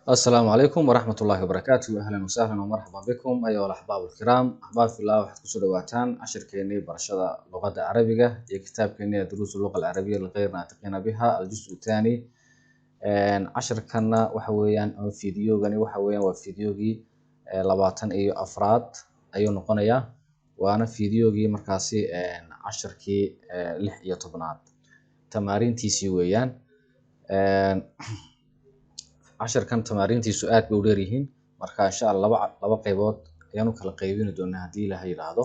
السلام عليكم ورحمة الله وبركاته. أهلا وسهلا ومرحبا بكم أيها الأحباب الكرام. أحباب في الله، waxaad kusoo dhawaataan cashirkeenii barashada luqadda carabiga iyo kitaabkeenii duruus اللغة العربية لغير ناطقين بها الجزء الثاني. cashirkana waxa weeyaan ama fiidiyoogani waxa weeyaan waa fiidiyoogii 24 ayuu noqonayaa, waana fiidiyoogii markaasi cashirkii 16aad tamaarintiisii weeyaan. cashirkan tamaarintiisu aad bay u dheer yihiin, marka insha Allah laba qaybood ayaanu kala qaybin doonaa haddii Ilaahay yiraahdo.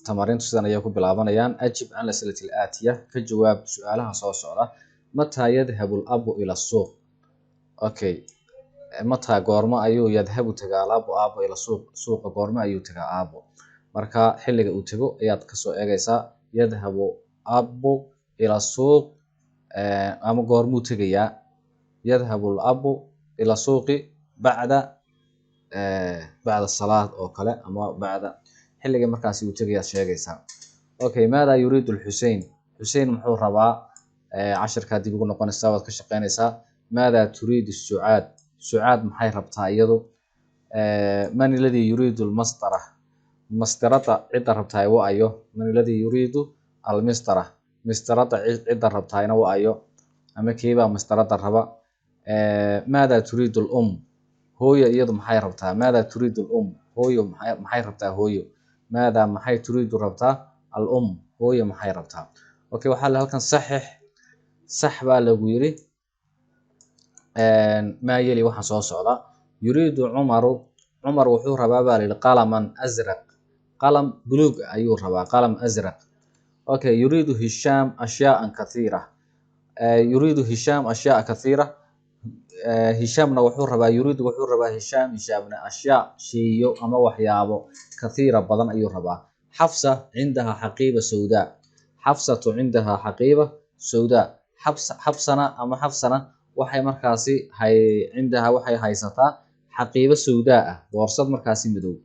tamaarintu sidan ayay ku bilaabanayaan. ajib an al-as'ilati al-aatiya, ka jawaab su'aalaha soo socda. mata yadhhabu al-abu ila as-suuq. okay, mata goorma ayuu yadhhabu tagaa al-abu ila as-suuq, suuqa goorma ayuu tagaa aabo. marka xilliga uu tago ayaad ka soo eegaysaa yadhhabu abu ila as-suuq, ama goormuu tagayaa. يذهب الأب إلى السوق بعد الصلاة أو كلا، أما بعد حلقة مركزي وتجي الشيء. أوكي، ماذا يريد الحسين؟ حسين محور ربا 10 كادي بيقول نقول نستوعب كشقينيسا. ماذا تريد السعاد؟ سعاد محي ربطها يدو. من الذي يريد المسطرة؟ مسطرة عدة ربطها وأيوه. من الذي يريد المسطرة؟ مسطرة عدة ربطها وأيوه. أما كيبا مسطرة الربا. ماذا تريد الأم؟ هو يض محي ربطها. ماذا تريد الأم؟ هو محي ربطها. هو ماذا محي تريد ربطها؟ الأم هو محي ربطها. أوكي، وحال هلكن صح بقى لو يري ما يلي وحن سو سودا. يريد عمر وحو ربا بالي قلما أزرق، قلم بلوغ أيو ربا قلم أزرق. أوكي، يريد هشام أشياء كثيرة. يريد هشام أشياء كثيرة. هشامنا وحور ربا يريد وحور ربا هشامنا أشياء شيء أما وحيابه كثيرة بدن أيو ربا. حفصة عندها حقيبة سوداء. حفصة عندها حقيبة سوداء. حفصنا أما حفصنا وحي مركاسي هي عندها وحي هيستا حقيبة سوداء بورصة مركاسي مدو.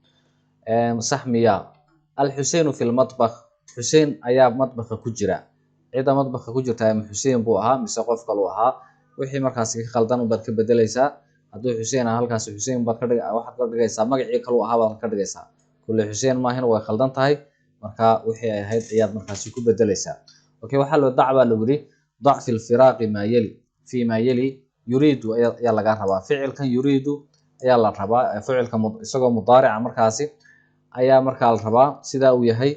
صحمية. الحسين في المطبخ. حسين أياب مطبخ كجرة. عيدا مطبخ كجرة حسين بوها مساقف قلوها wixii markaas ka khaldan baad ka bedelaysaa. hadduu Xuseen ah halkaas Xuseen baad ka waxaad ka dhigaysaa magacii kale uu ahaa baad ka dhigaysaa. kulli Xuseen ma ahan way khaldan tahay, marka wixii ay ahayd ayaad markaas ku bedelaysaa. okay, waxa loo dacbaa lagu yiri ضعف الفراق ما يلي فيما يلي. يريد ayaa laga rabaa. ficilkan yuriidu ayaa la rabaa, ficilka isagoo mudaaric markaasi ayaa markaa la rabaa sida uu yahay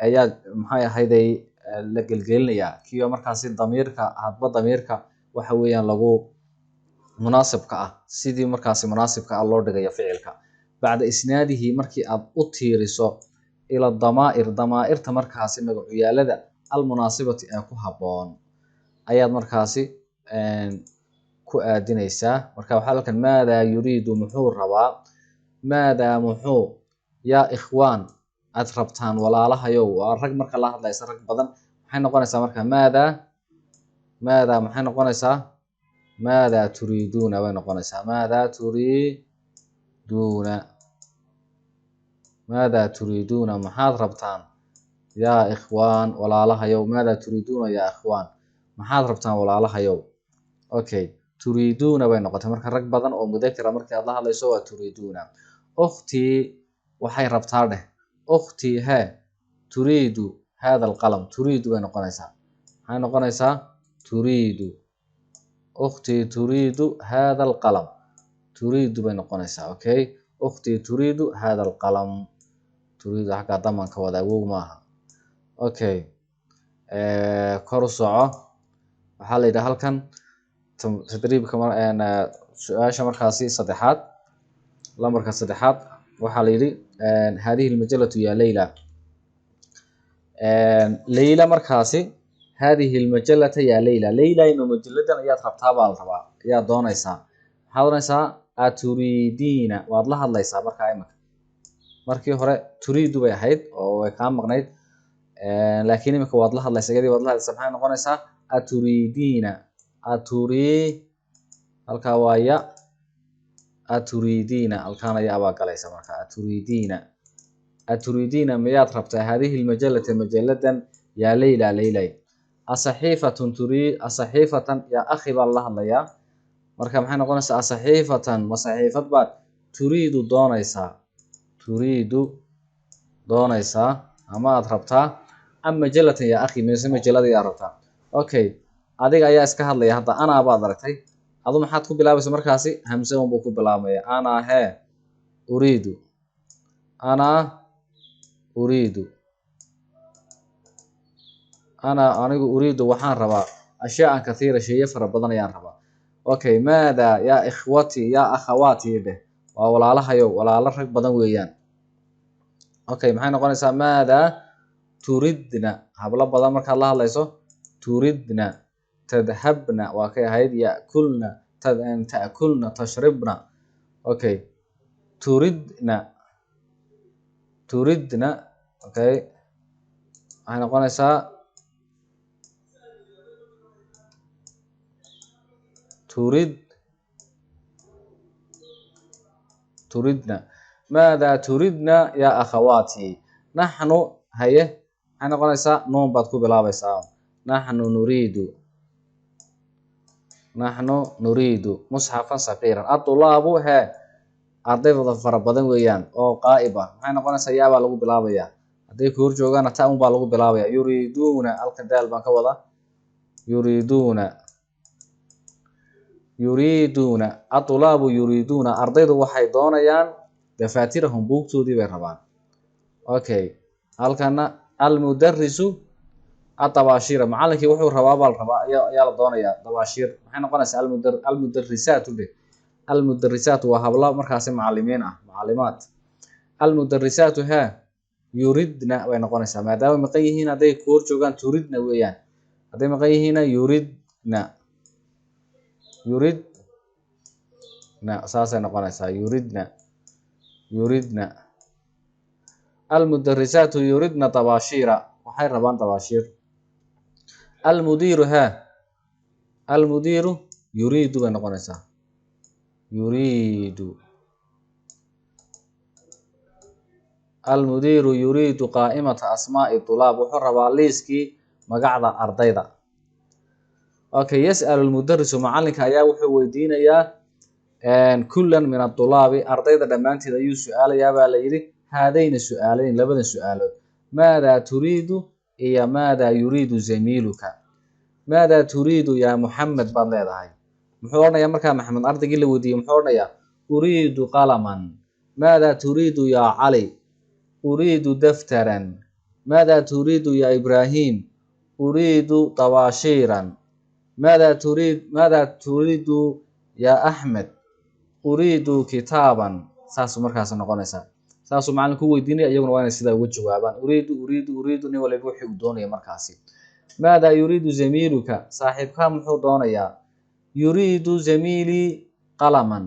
ayaa maxay ahayday la gelgelinayaa kiyo markaasi damiirka hadba damiirka waxa weeyaan lagu munaasibka ah sidii markaasi munaasibka ah loo dhigayo ficilka. bacda isnaadihi markii aad u tiiriso ila damaa'irta markaasi magacuyaalada almunaasibati ee ku haboon ayaad markaasi ku aadinaysaa. marka waxa halkan maada yuriidu muxuu rabaa. maada muxuu yaa ikhwaan aad rabtaan walaalahayow. waa rag marka la hadlaysa rag badan maxay noqonaysaa marka ماذا maxay noqonaysaa. ماذا تريدون way noqonaysaa. ماذا تريدون maxaad rabtaan yaa ikhwaan walaalahayow. ماذا تريدون yaa ikhwaan maxaad rabtaan walaalahayow. okay, تريدون way noqotay marka rag badan oo mudakira markii aad la hadlayso waa تريدون. أختي waxay rabtaa dheh. أختي he تريد هذا القلم. تريد way noqonaysaa. maxay noqonaysaa تريد. أختي تريد هذا القلم. تريد بين قنيسة. أوكي، أختي تريد هذا القلم. تريد حقا ضمن كودا وو معها. أوكي، كورسعة وحال إذا هل كان تدريب كمان أنا سؤال شمر خاصي صديحات الأمر كصديحات وحال يدي هذه المجلة يا ليلى. ليلى مركاسي هذه المجلة يا ليلى. ليلى إنه مجلة يا تربطها بالربا يا دونيسا حاولنيسا أتريدين والله الله يسا مركا إمك مركي هراء تريد بيحيد أو كان مغنيد. لكن إمك والله الله يسا قدي والله سبحانه نقونيسا أتريدين. الكوايا أتريدين الكان يا أبا قليسا مركا أتريدين ما تربطها هذه المجلة مجلة يا ليلى. أصحيفة تريد. أصحيفة يا أخي بالله الله يا marka maxay noqonaysaa saxiifatan ma saxiifad baad turiidu doonaysaa ama aad rabtaa am majalatan yaa akhi mise majalada yaa rabtaa. Okay, adiga ayaa iska hadlaya hadda anaa baad aragtay adu maxaad ku bilaabaysa markaasi hamse unbuu ku bilaabmaya anaa hee uriidu anigu uriidu waxaan rabaa ashyaa'an kathiira sheeye fara badan ayaan rabaa. Okay, maadaa yaa ikhwati yaa akhawaati dheh waa walaalahayo walaalo rag badan weeyaan. Okay, maxay noqonaysaa maadaa turidna hablo badan markaad la hadlayso turidna tadhabna waa kay ahayd ya'kulna ta'kulna tashribna. Okay, turidna okay waxay noqonaysaa turidna maadaa turidna yaa akhawaati. naxnu haye maxay noqonaysaa nuun baad ku bilaabaysaa naxnu nuriidu musxafan saqiiran adulaabu hee ardayda fara badan weeyaan oo qaa'iba maxay noqonaysaa yaa baa lagu bilaabayaa hadday ku hor joogaana ta un baa lagu bilaabaya yuriiduuna halkan daal baan ka wada yuriiduuna adulaabu yuriiduuna ardaydu waxay doonayaan dafaatirahum buugtoodii bay rabaan. Okay, halkana almudarisu atabaashira macalinkii wuxuu rabaa baa la rabaa ayaa la doonayaa dabaashir maxay noqonaysaa almudarisaatu dheh almudarisaatu waa hablo markaasi macalimiin ah macalimaad. almudarisaatu hee yuridna way noqonaysaa maadaama maqan yihiin hadday ku hor joogaan turidna weeyaan hadday maqan yihiina yuridna saasay noqonaysaa yuridna almudarisaatu yuridna tabaashira waxay rabaan tabaashir. almudiiru hee almudiiru yuriidu bay noqonaysaa almudiiru yuriidu qaa'imata asmaa'i tulaab wuxuu rabaa liiskii magacda ardayda. Okay, yas'alu almudarisu macalinka ayaa wuxuu weydiinayaa kullan min atulaabi ardayda dhammaanteed ayuu su-aalayaa baa la yidhi haadayna su-aalayn labadan su-aalood maadaa turiidu iyo maadaa yuriidu zamiiluka. maadaa turiidu yaa muxamed baad leedahay muxuu odhanayaa markaa maxamed ardaygii la weydiiyey muxuu odhanayaa uriidu qalaman. maadaa turiidu yaa cali uriidu daftaran. maadaa turiidu yaa ibraahim uriidu tabaashiiran. maadaa turiidu yaa axmed uriidu kitaaban. saasuu markaas noqonaysaa saasuu macalinku weydiinaya iyaguna waa inay sidaa uga jawaabaan uriidu nin waliba wixii uu doonaya markaasi. maadaa yuriidu zamiiluka saaxiibkaa muxuu doonayaa yuriidu zamiilii qalaman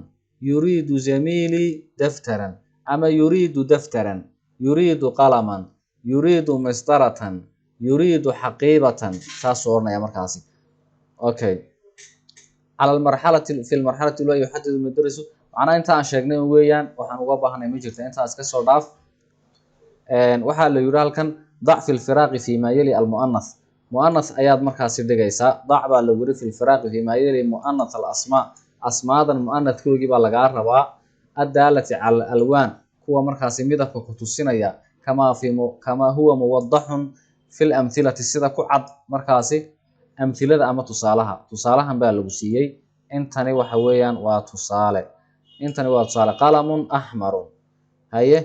yuriidu zamiilii daftaran ama yuriidu daftaran yuriidu qalaman yuriidu mistaratan yuriidu xaqiibatan saasuu odhanaya markaasi. Okay, cala almarxalati fi lmarxalati ula yuxadidu almudarisu macnaa inta aan sheegnay weeyaan waxaan uga baahnay ma jirta intaas ka soo dhaaf. waxaa la yidhi halkan dac fi lfiraaqi fi maa yali almu'anath mu'anath ayaad markaasi dhigaysaa dac baa lagu yidhi fi lfiraaqi fi maa yali mu'anath alasmaa asmaadan mu'anathkoogii baa lagaa rabaa addaalati cala alalwaan kuwa markaasi midabka ku tusinaya kamaa huwa muwadaxun fi lamhilati sida ku cad markaasi amhilada ama tusaalahan baa lagu siiyey intani waxa weeyaan waa tusaale qalamun axmarun haye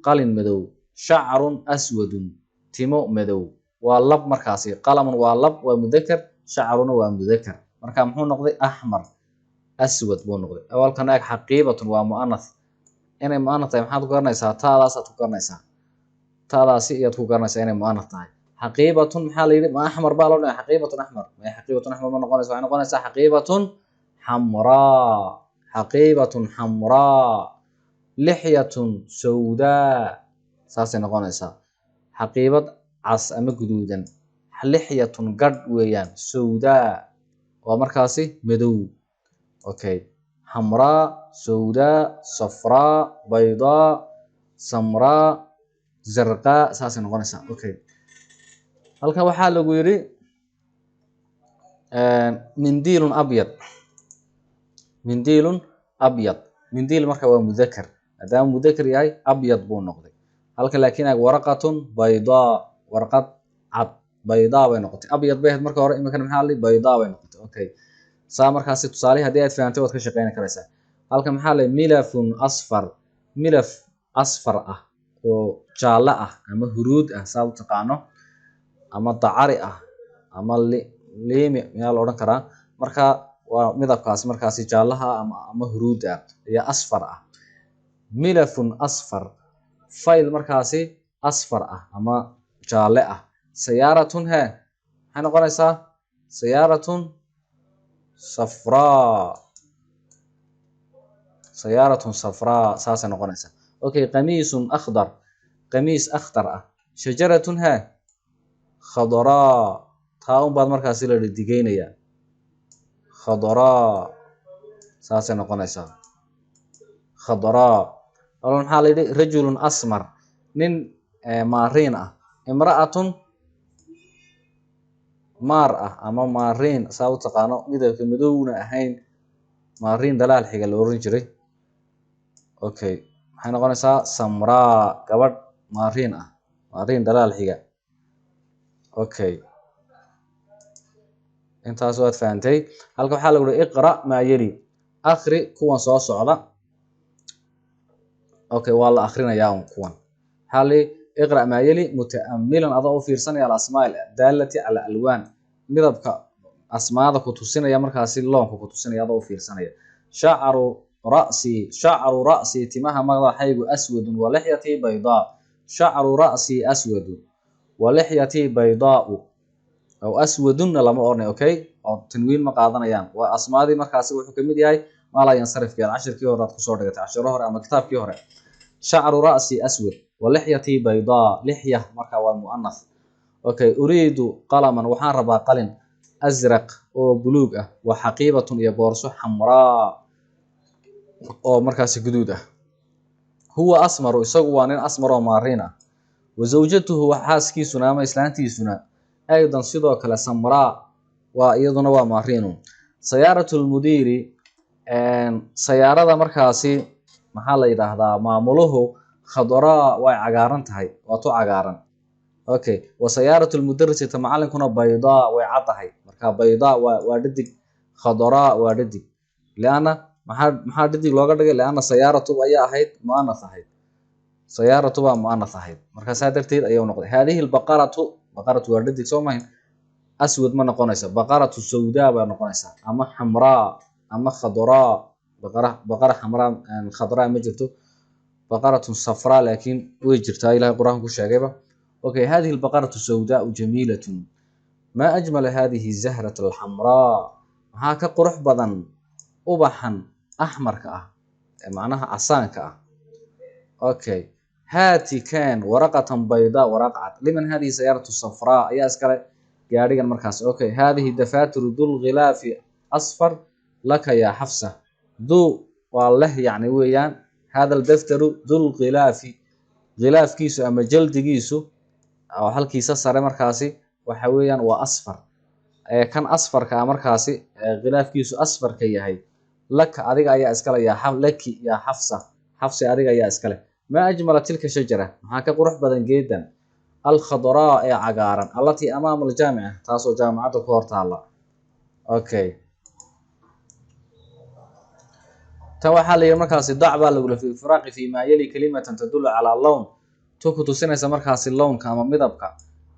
qalin madow shacrun aswadun timo madow waa lab markaasi qalamun waa lab waa mudakar shacruna waa mudakar marka muxuu noqday axmar aswad buu noqday. awalkan eeg xaqiibatun waa mu'anath inay mu'anath tahay maxaad ku garanaysaa taadaasaad ku garanaysaa taadaasi iyaad ku garanaysaa inay mu'anath tahay. xaqiibatun maxaa la yidhi ma axmar baa loo dhahay xaqiibatun axmar ma noqonaysa waxay noqonaysaa xaqiibatun xamraa lixyatun sawdaa saasay noqonaysaa xaqiibad cas ama guduudan lixyatun gadh weeyaan sawdaa waa markaasi madow. Okay, xamraa sawdaa safraa baydaa samraa zarqaa saasay noqonaysaa. Okay, halkan waxaa lagu yidhi mindiilun abyad mindilun abyad mindil marka waa mudakar maadaama mudakar yahay abyad buu noqday halka laakiin ag waraqatun baydaa warqad cad baydaa bay noqotay abyad bay ahayd marka hore iminkan maxaa la baydaa bay noqotay okay saa markaasi tusaale haddii aad fahamtay waad ka shaqeyn karaysaa halka maxaa la milafun asfar milaf asfar ah oo jaalle ah ama huruud ah saa u taqaano ama dacari ah ama liimi miyaa la odhan karaa marka waa midabkaas markaasi jaallaha ama huruud ah iyo asfar ah milafun asfar fayl markaasi asfar ah ama jaalle ah sayaaratun he maxay noqonaysaa sayaaratun safraa sayaaratun safraa saasay noqonaysaa okay qamiisun akhdar qamiis akhdar ah shajaratun he khadaraa taa un baad markaasi la digaynayaa khadaraa saasay noqonaysaa khadaraa wala maxaa la yidhi rajulun asmar nin maariin ah imra'atun maar ah ama maariin saa u taqaano midabka madowna ahayn maariin dalaal xiga la oran jiray okay maxay noqonaysaa samraa gabadh maariin ah maariin dalaal xiga okay intaas waad fahantay halka waxaa lagu yihi iqra maa yali akhri kuwan soo socda okay waa la akhrinayaa kuwan waxaa la iqra maa yali muta'ammilan adoo u fiirsanaya alasmaa daalati cala alwaan midabka asmaada ku tusinaya markaasi loonka ku tusinaya adoo u fiirsanaya shacaru ra'si timaha madaxaygu aswadun wa lixyatii baydaa shacaru ra'si aswadun wa lixyatii baydaa'u aw aswadunna lama ornay okay oo tanwiin ma qaadanayaan waa asmaadii markaasi wuxuu ka mid yahay maalaa yansarifkeed cashirkii hore aad kusoo dhigatay cashiro hore ama kitaabkii hore shacru ra'si aswad wa lixyatii baydaa lixya marka waa mu'anath okay uriidu qalaman waxaan rabaa qalin asraq oo buluug ah wa xaqiibatun iyo boorso xamraa oo markaasi guduud ah huwa asmaru isagu waa nin asmar oo maariin ah wa zawjatuhu xaaskiisuna ama islaantiisuna aydan sidoo kale samraa waa iyaduna waa maariinu sayaaratu lmudiiri sayaarada markaasi maxaa la yidhaahdaa maamuluhu khadaraa way cagaaran tahay waa tu cagaaran okay wa sayaaratu lmudarisata macalinkuna baydaa way caddahay marka baydaa waa dhadig khadaraa waa dhadig lianna maxaa dhadig looga dhigay lianna sayaaratu ayaa ahayd mu'anath ahayd sayaaratu baa mu'anath ahayd marka saa darteed ayuu noqday haadihi lbaqaratu baqaratu waa dhadig soo mahin aswad ma noqonaysa baqaratu sawdaa baa noqonaysaa ama xamraa ama khadaraa baqara xamraa khadraa ma jirto baqaratun safraa laakiin way jirtaa ilahay qur-aanka ku sheegayba okay hadihi albaqaratu sawdaau jamiilatun maa ajmala hadihi zahrat alxamraa maxaa ka qurux badan ubaxan axmarka ah ee macnaha casaanka ah okay haati kan waraqatan baydaa waraq cad liman hadihi sayaaratu safraa ayaa iskale gaadhigan markaas okay hadihi dafaatiru dul khilaafi asfar laka yaa xafsa du waa leh yacni weeyaan hada aldaftaru dul khilaafi khilaafkiisu ama jaldigiisu oo halkiisa sare markaasi waxa weeyaan waa asfar kan asfarka markaasi khilaafkiisu asfarka yahay laka adiga ayaa iskale laki yaa xafsi adiga ayaa iskale maa ajmala tilka shajara maxaa ka qurux badan geedan alkhadaraa ee cagaaran allatii amaama aljaamica taasoo jaamacadda ku hor taalla okay tan waxaa la yidhi markaasi dac baa lagula fi firaaqi fi maa yali kalimatan tadullu calaa lown tu ku tusinaysa markaasi lownka ama midabka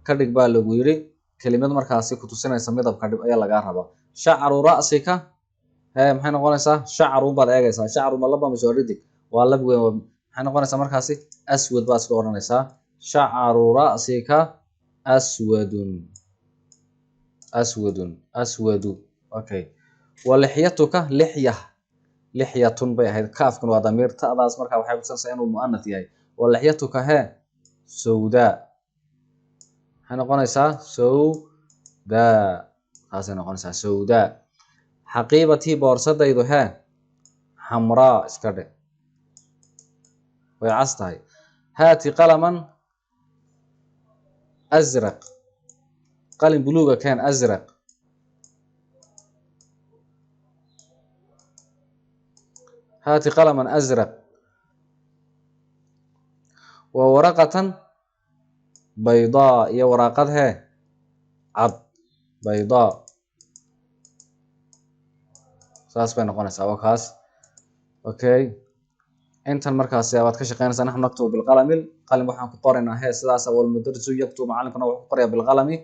ka dhig baa lagu yidhi kelimad markaasi ku tusinaysa midabka dhib ayaa lagaa rabaa shacru ra'sika maxay noqonaysaa shacrun baad eegaysaa shacru ma laba mise waa dhidig waa lab weyn maxay noqonaysaa markaasi aswad baad iska odhanaysaa shacru ra'sika aswadu okay wa lixyatuka lixyatun bay ahayd kaafkan waa damiir ta'daas markaa waxay kutusinaysaa inuu mu'anath yahay wa lixyatuka sawdaa maxay noqonaysaa sawdaa taasay noqonaysaa sawdaa xaqiibatii boorsadaydu xamraa iska dhe way cas tahay haati qalaman asraq qalin buluuga keen asraq هات قلما أزرق وورقة بيضاء يا ورقتها عض بيضاء saas bay noqonaysaa waa kaas okay intan markaas ayaad ka shaqeynaysaa nahnu naktubu bilqalami qalin waxaan ku qoraynaa hee sidaas wal mudarrisu yaktubu macalinkuna wuxuu ku qorayaa bilqalami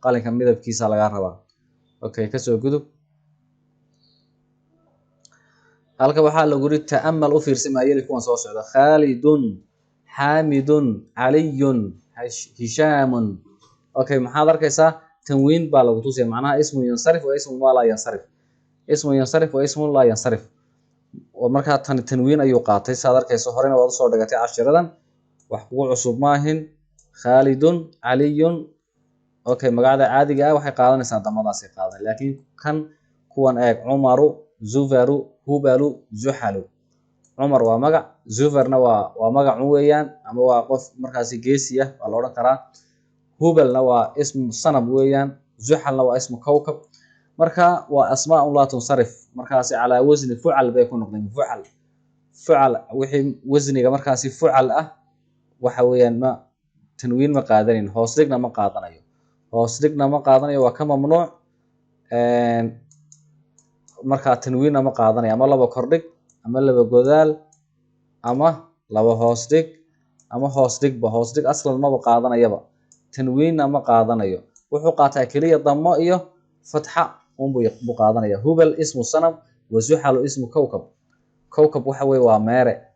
qalinka midabkiisa laga rabaa okay ka soo gudub halka waxaa lagu yiri ta'ammal u fiirsi maayeli kuwan soo socda Khalidun Hamidun Aliyun Hishamun okay maxaad arkaysaa tanwiin baa lagu tusay macnaha ismu yansarif wa ismu ma la yansarif ismu yansarif wa ismu la yansarif ومركا تنوين أيو قاطي صادر كيسو هورين وضو صور دقاتي عشرة wax kugu cusub maahin Khalidun Aliyun okay magaada caadiga ah waxay qaadanaysaa damadaas ay qaadan laakiin kan kuwan eeg Umaru Zufaru Hubalu Zuhalu Umar waa magac Zufarna waa magac weeyaan ama waa qof markaasi geesiya waa la oran karaa Hubalna waa ism sanab weeyaan Zuhalna waa ism kawkab marka waa asmaa la tunsarif markaasi ala wasni fu'al bay ku noqdeen fu'al wixii wasniga markaasi fu'al ah waxa weeyaan ma tanwiin ma qaadanin hoos dhigna ma qaadanayo waa ka mamnuuc marka tanwiin ma qaadanayo ama laba kordhig ama laba godaal ama laba hoos dhig ama hoos dhig aslan ma qaadanayaba tanwiin ma qaadanayo wuxuu qaataa kaliya dammo iyo fatxa buu qaadanaya hubal ismu sanab wa zuhal ismu kawkab waxa weey waa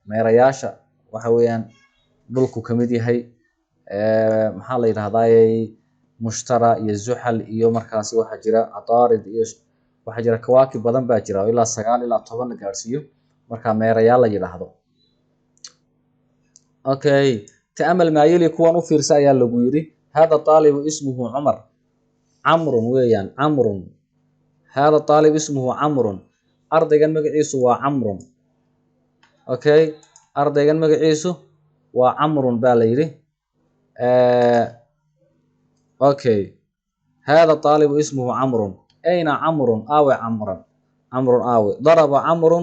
meerayaasha waxa weeyaan dhulku kamid yahay maxaa la yiraahdaa mushtara iyo zuhal iyo markaasi waxa jira ataarid iyo waxa jira kawaakib badan baa jira ilaa 9 ilaa 10 la gaarsiyo marka meerayaal la yiraahdo okay ta'amal ma yili kuwan u fiirsa ayaa lagu yiri hada taalibu ismuhu Umar Amrun weeyaan Amrun هذا الطالب اسمه عمرو أرضيان مقعيسو وعمرو أوكي أرضيان مقعيسو وعمرو باليري أوكي هذا الطالب اسمه عمرو أين عمرو عمرو آوي ضرب عمرو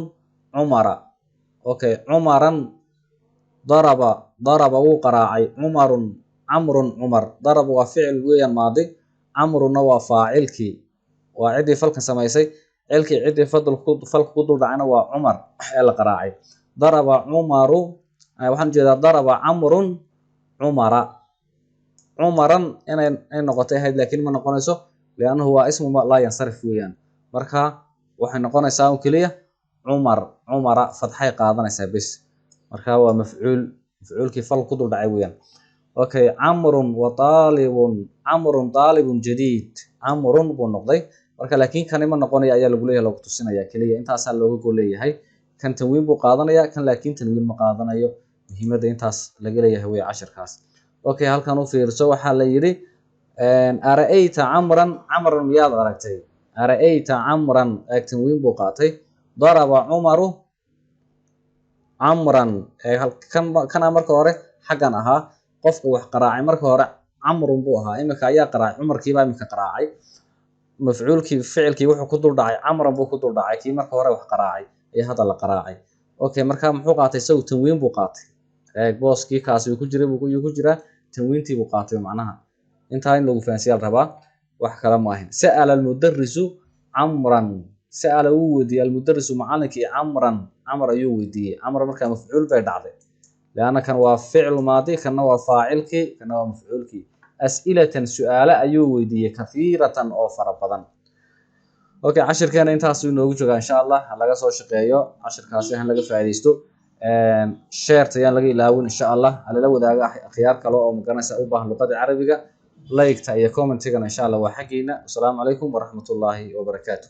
عمر أوكي عمرا ضرب وقراعي عمر ضرب وفعل ويا ماضي عمرو نوى فاعلكي وعدي فلك سمايسي علكي عدي فلك كدول دعنا وعمر إلا قراعي ضرب عمر waxaan jeedaa daraba amrun umaran inay noqotay hayd laakiin ma noqonayso leeyahay waa ismu la yansarif weeyaan marka waxay noqonaysaa oo kaliya umara fatxay qaadanaysaa bas marka waa mafcuulkii fal ku dul dhacay weeyaan okay amrun talibun jadid amrun buu noqday marka laakiin kan ma noqonayo ayaa lagu leeyahay lagu tusinaya kaliya intaas looga gooleeyahay kan tanwiin buu qaadanaya kan laakiin tanwiin ma qaadanayo muhiimada intaas laga leeyahay way 10kaas okay halkan u fiirso waxa la yiri ara'ayta amran miyaad aragtay ara'ayta amran tanwiin buu qaatay daraba umaru amran kan marka hore xagan ahaa qofku wax qaraacay marka hore amrun buu ahaa imika ayaa qaraacay umarkii baa imika qaraacay mafcuulkii ficilkii wuxuu ku dul dhacay amran buu ku dul dhacay kii marka hore wax qaraacay ee hada la qaraacay okay marka muxuu qaatay saw tanwiin buu qaatay booskii kaas uu ku jiraa tanwiintii buu qaatay macnaha inta in lagu fahansiyo rabaa wax kala ma ahin sa'ala al-mudarrisu amran sa'ala uu weydiiyay al-mudarrisu macallinkii amr ayuu weydiiyay amr marka mafcuul bay dhacday laana kan waa ficil maadi kana waa faacilkii kana waa mafcuulkii as'ilatan su'aala ayuu weydiiyay kathiratan oo fara badan okay cashirkeena intaas uu noogu joogaa insha Allah laga soo shaqeeyo cashirkaasi aan laga faa'iideysto share tayaan laga ilaawin insha Allah la wadaaga khiyaar kale oo magaranaysa u baahan luqada Carabiga like ta iyo comment-iga insha Allah waa xaqiina assalamu alaykum wa rahmatullahi wa barakatuh